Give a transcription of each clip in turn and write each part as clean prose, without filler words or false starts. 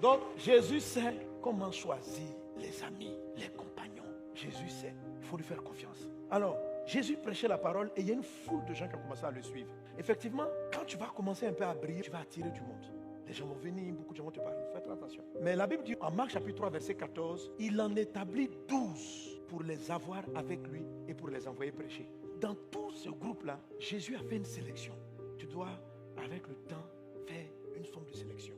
Donc, Jésus sait comment choisir les amis, les compagnons. Jésus sait. Il faut lui faire confiance. Alors, Jésus prêchait la parole et il y a une foule de gens qui ont commencé à le suivre. Effectivement, quand tu vas commencer un peu à briller, tu vas attirer du monde. Les gens vont venir, beaucoup de gens vont te parler. Faites attention. Mais la Bible dit, en Marc chapitre 3, verset 14, il en établit 12 pour les avoir avec lui et pour les envoyer prêcher. Dans tout ce groupe-là, Jésus a fait une sélection. Tu dois, avec le temps, faire une forme de sélection.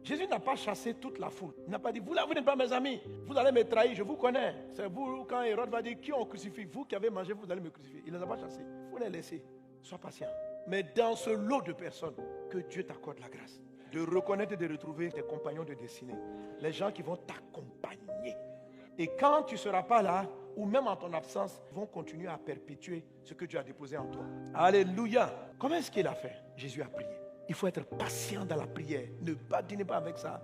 Jésus n'a pas chassé toute la foule. Il n'a pas dit, vous là, vous n'êtes pas mes amis. Vous allez me trahir, je vous connais. C'est vous, quand Hérode va dire, qui on crucifie? Vous qui avez mangé, vous allez me crucifier. Il ne les a pas chassés. Il faut les laisser. Sois patient. Mais dans ce lot de personnes, que Dieu t'accorde la grâce de reconnaître et de retrouver tes compagnons de destinée. Les gens qui vont t'accompagner. Et quand tu ne seras pas là, ou même en ton absence, ils vont continuer à perpétuer ce que Dieu a déposé en toi. Alléluia. Comment est-ce qu'il a fait? Jésus a prié. Il faut être patient dans la prière. Ne badinez pas avec ça.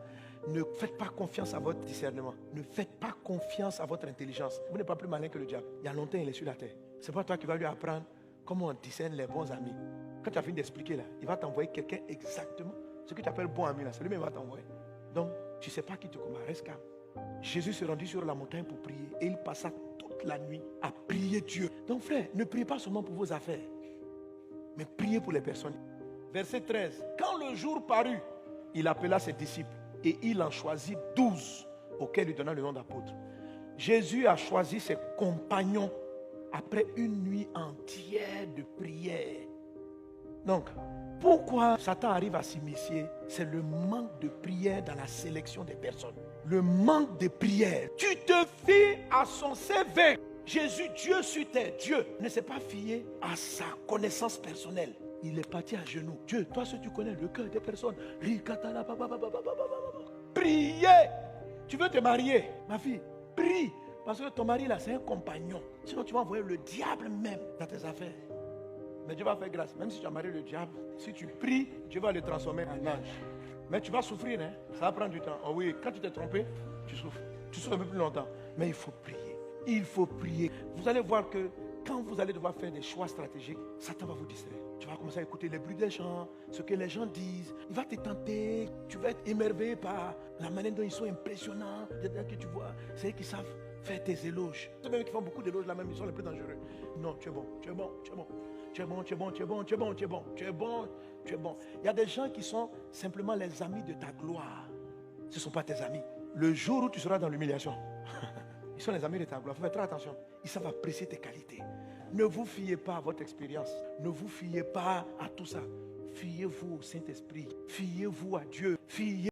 Ne faites pas confiance à votre discernement. Ne faites pas confiance à votre intelligence. Vous n'êtes pas plus malin que le diable. Il y a longtemps, il est sur la terre. C'est pas toi qui vas lui apprendre comment on discerne les bons amis. Quand tu as fini d'expliquer là, il va t'envoyer quelqu'un exactement. Ce que tu appelles bon ami là, c'est lui-même qui va t'envoyer. Donc, tu ne sais pas qui te combat. Reste calme. Jésus se rendit sur la montagne pour prier. Et il passa toute la nuit à prier Dieu. Donc frère, ne priez pas seulement pour vos affaires, mais priez pour les personnes. Verset 13. Quand le jour parut, il appela ses disciples et il en choisit 12 auxquels il donna le nom d'apôtres. Jésus a choisi ses compagnons après une nuit entière de prière. Donc, pourquoi Satan arrive à s'immiscer? C'est le manque de prière dans la sélection des personnes. Le manque de prière. Tu te fies à son CV. Jésus, Dieu sur terre, Dieu ne s'est pas fié à sa connaissance personnelle. Il est parti à genoux. Dieu, toi, si tu connais le cœur des personnes, priez. Tu veux te marier, ma fille, prie. Parce que ton mari là, c'est un compagnon. Sinon, tu vas envoyer le diable même dans tes affaires. Mais Dieu va faire grâce. Même si tu as marié le diable, si tu pries, Dieu va le transformer en ange. Mais tu vas souffrir, hein? Ça va prendre du temps. Oh oui, quand tu t'es trompé, tu souffres. Tu souffres un peu plus longtemps. Mais il faut prier. Il faut prier. Vous allez voir que quand vous allez devoir faire des choix stratégiques, Satan va vous distraire. Tu vas commencer à écouter les bruits des gens, ce que les gens disent. Il va te tenter. Tu vas être émerveillé par la manière dont ils sont impressionnants. Dès que tu vois, c'est eux qui savent faire tes éloges. C'est même qui font beaucoup d'éloges, là même, ils sont les plus dangereux. Non, tu es bon, tu es bon, tu es bon. Tu es bon, tu es bon, tu es bon, tu es bon, tu es bon, tu es bon, tu es bon. Il y a des gens qui sont simplement les amis de ta gloire. Ce ne sont pas tes amis. Le jour où tu seras dans l'humiliation, ils sont les amis de ta gloire. Il faut faire très attention. Ils savent apprécier tes qualités. Ne vous fiez pas à votre expérience. Ne vous fiez pas à tout ça. Fiez-vous au Saint-Esprit. Fiez-vous à Dieu. Fiez